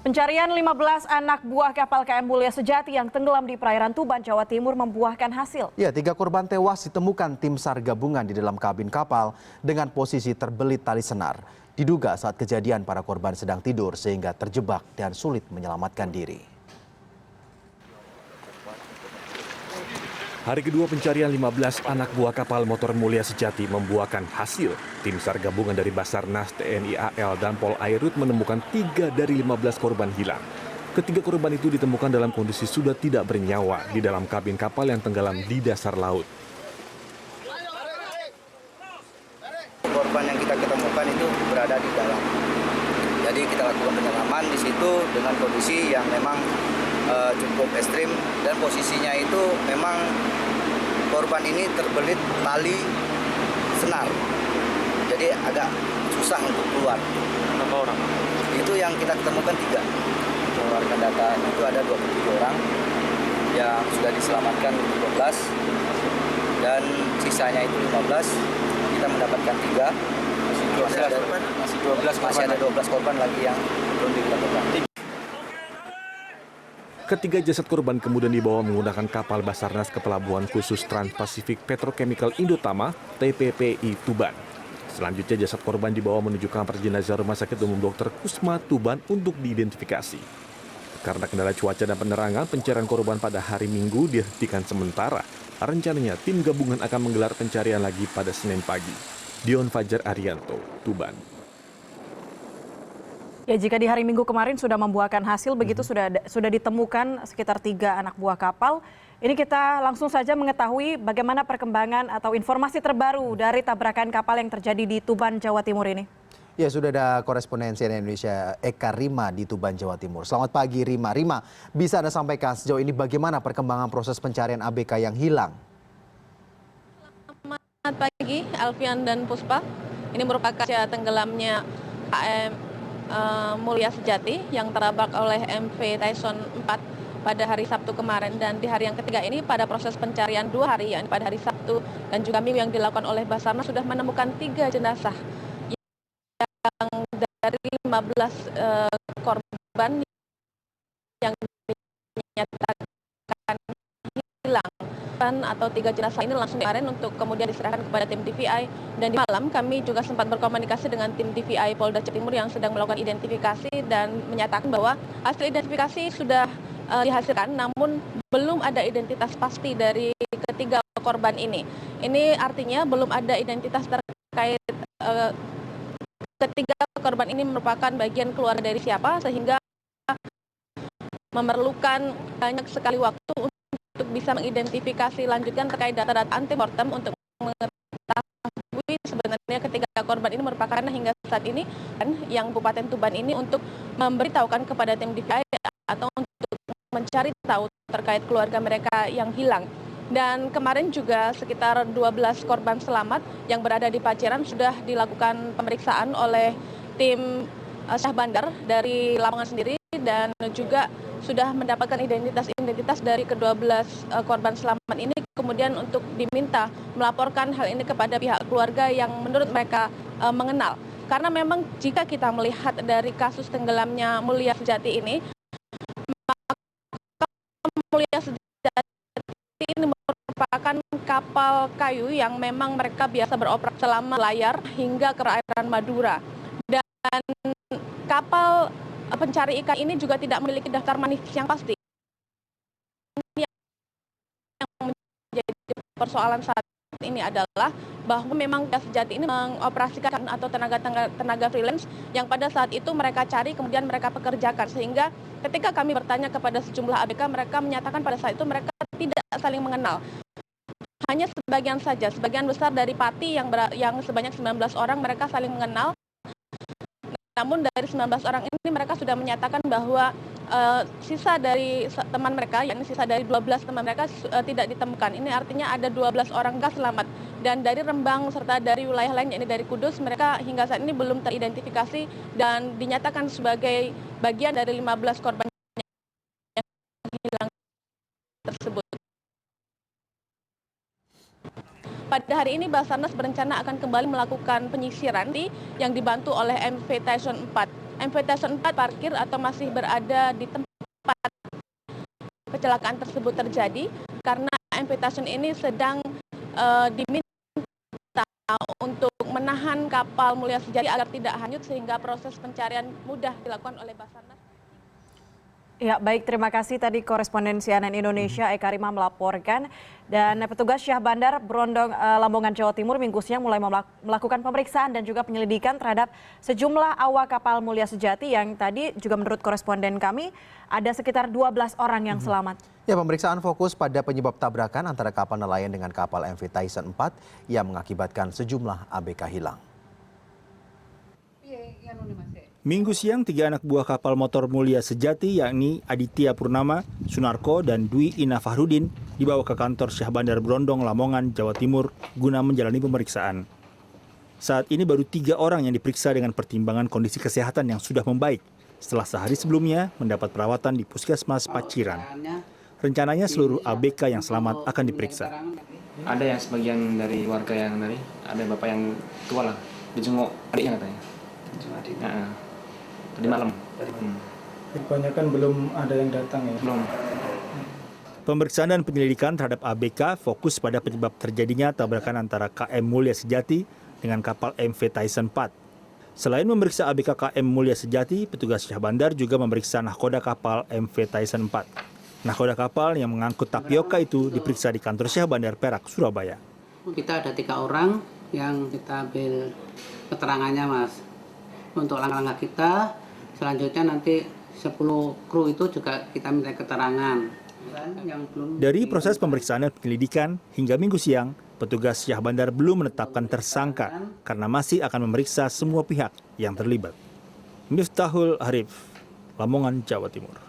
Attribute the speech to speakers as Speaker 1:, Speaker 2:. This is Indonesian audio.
Speaker 1: Pencarian 15 anak buah kapal KM Mulia Sejati yang tenggelam di perairan Tuban, Jawa Timur membuahkan hasil.
Speaker 2: Ya, 3 korban tewas ditemukan tim SAR gabungan di dalam kabin kapal dengan posisi terbelit tali senar. Diduga saat kejadian para korban sedang tidur sehingga terjebak dan sulit menyelamatkan diri.
Speaker 3: Hari kedua pencarian 15 anak buah kapal motor Mulia Sejati membuahkan hasil. Tim SAR gabungan dari Basarnas, TNI AL, dan Pol Airut menemukan 3 dari 15 korban hilang. Ketiga korban itu ditemukan dalam kondisi sudah tidak bernyawa di dalam kabin kapal yang tenggelam di dasar laut.
Speaker 4: Korban yang kita ketemukan itu berada di dalam. Jadi kita lakukan penyelaman di situ dengan kondisi yang memang cukup ekstrim, dan posisinya itu memang korban ini terbelit tali senar. Jadi agak susah untuk keluar.
Speaker 5: Berapa orang?
Speaker 4: Itu yang kita ketemukan 3. Mengeluarkan data itu ada 27 orang yang sudah diselamatkan 12 dan sisanya itu 15. Kita mendapatkan 3. Masih ada 12 korban lagi yang belum ditemukan.
Speaker 3: Ketiga jasad korban kemudian dibawa menggunakan kapal Basarnas ke Pelabuhan Khusus Trans-Pasifik Petrochemical Indotama (TPPI) Tuban. Selanjutnya jasad korban dibawa menuju kamar jenazah Rumah Sakit Umum Dr. Kusma Tuban untuk diidentifikasi. Karena kendala cuaca dan penerangan, pencarian korban pada hari Minggu dihentikan sementara. Rencananya tim gabungan akan menggelar pencarian lagi pada Senin pagi. Dion Fajar Arianto, Tuban.
Speaker 1: Ya, jika di hari Minggu kemarin sudah membuahkan hasil, begitu sudah ditemukan sekitar 3 anak buah kapal. Ini kita langsung saja mengetahui bagaimana perkembangan atau informasi terbaru dari tabrakan kapal yang terjadi di Tuban, Jawa Timur ini.
Speaker 2: Ya, sudah ada korespondensi Indonesia Eka Rima di Tuban, Jawa Timur. Selamat pagi Rima. Rima, bisa Anda sampaikan sejauh ini bagaimana perkembangan proses pencarian ABK yang hilang?
Speaker 6: Selamat pagi Alfian dan Puspa. Ini merupakan tenggelamnya KM Mulia Sejati yang terabrak oleh MV Tyson 4 pada hari Sabtu kemarin, dan di hari yang ketiga ini pada proses pencarian 2 hari, yakni pada hari Sabtu dan juga Minggu yang dilakukan oleh Basarnas sudah menemukan 3 jenazah yang dari 15 korban yang dinyatakan hilang, atau 3 jenazah ini langsung kemarin untuk kemudian diserahkan kepada tim DVI. Dan di malam kami juga sempat berkomunikasi dengan tim DVI Polda Jawa Timur yang sedang melakukan identifikasi dan menyatakan bahwa hasil identifikasi sudah dihasilkan, namun belum ada identitas pasti dari ketiga korban ini. Ini artinya belum ada identitas terkait ketiga korban ini merupakan bagian keluarga dari siapa, sehingga memerlukan banyak sekali waktu untuk bisa mengidentifikasi lanjutkan terkait data-data antemortem untuk mengetahui sebenarnya ketiga korban ini merupakan hingga saat ini yang Kabupaten Tuban ini untuk memberitahukan kepada tim DVI atau untuk mencari tahu terkait keluarga mereka yang hilang. Dan kemarin juga sekitar 12 korban selamat yang berada di Paciran sudah dilakukan pemeriksaan oleh tim Syah Bandar dari Lamongan sendiri, dan juga sudah mendapatkan identitas dari ke-12 korban selamat ini, kemudian untuk diminta melaporkan hal ini kepada pihak keluarga yang menurut mereka mengenal. Karena memang jika kita melihat dari kasus tenggelamnya Mulia Sejati ini, maka Mulia Sejati ini merupakan kapal kayu yang memang mereka biasa beroperasi selama layar hingga ke perairan Madura. Dan kapal pencari ikan ini juga tidak memiliki daftar manis yang pasti. Ini yang menjadi persoalan saat ini adalah bahwa memang Sejati ini mengoperasikan atau tenaga freelance yang pada saat itu mereka cari kemudian mereka pekerjakan, sehingga ketika kami bertanya kepada sejumlah ABK, mereka menyatakan pada saat itu mereka tidak saling mengenal. Hanya sebagian saja, sebagian besar dari Pati yang sebanyak 19 orang mereka saling mengenal. Namun dari 19 orang ini mereka sudah menyatakan bahwa sisa dari teman mereka, yakni sisa dari 12 teman mereka tidak ditemukan. Ini artinya ada 12 orang selamat. Dan dari Rembang serta dari wilayah lain, yakni dari Kudus, mereka hingga saat ini belum teridentifikasi dan dinyatakan sebagai bagian dari 15 korban yang hilang tersebut. Pada hari ini Basarnas berencana akan kembali melakukan penyisiran yang dibantu oleh MV Tyson 4. MV Tyson 4 parkir atau masih berada di tempat kecelakaan tersebut terjadi karena MV Tyson ini sedang diminta untuk menahan kapal Mulia Sejati agar tidak hanyut sehingga proses pencarian mudah dilakukan oleh Basarnas.
Speaker 1: Ya, baik, terima kasih tadi koresponden CNN Indonesia Eka Rima melaporkan. Dan petugas Syah Bandar Brondong Lamongan Jawa Timur Minggu siang mulai melakukan pemeriksaan dan juga penyelidikan terhadap sejumlah awak kapal Mulia Sejati yang tadi juga menurut koresponden kami ada sekitar 12 orang yang selamat.
Speaker 2: Ya, pemeriksaan fokus pada penyebab tabrakan antara kapal nelayan dengan kapal MV Tyson 4 yang mengakibatkan sejumlah ABK hilang.
Speaker 5: Minggu siang, 3 anak buah kapal motor Mulia Sejati yakni Aditya Purnama, Sunarko, dan Dwi Ina Fahrudin dibawa ke kantor Syah Bandar Brondong, Lamongan, Jawa Timur guna menjalani pemeriksaan. Saat ini baru 3 orang yang diperiksa dengan pertimbangan kondisi kesehatan yang sudah membaik setelah sehari sebelumnya mendapat perawatan di Puskesmas Paciran. Rencananya seluruh ABK yang selamat akan diperiksa.
Speaker 7: Ada yang sebagian dari warga yang ada bapak yang tua lah, dijenguk adiknya katanya. Tadi malam.
Speaker 8: Kebanyakan belum ada yang datang ya?
Speaker 7: Belum.
Speaker 5: Pemeriksaan dan penyelidikan terhadap ABK fokus pada penyebab terjadinya tabrakan antara KM Mulia Sejati dengan kapal MV Tyson 4. Selain memeriksa ABK KM Mulia Sejati, petugas Syah Bandar juga memeriksa nahkoda kapal MV Tyson 4. Nahkoda kapal yang mengangkut tapioka itu diperiksa di kantor Syah Bandar Perak, Surabaya.
Speaker 9: Kita ada 3 orang yang kita ambil keterangannya, Mas. Untuk langkah-langkah kita, selanjutnya nanti 10 kru itu juga kita minta keterangan.
Speaker 5: Dari proses pemeriksaan dan penyelidikan hingga Minggu siang, petugas Syah Bandar belum menetapkan tersangka karena masih akan memeriksa semua pihak yang terlibat. Miftahul Arif, Lamongan, Jawa Timur.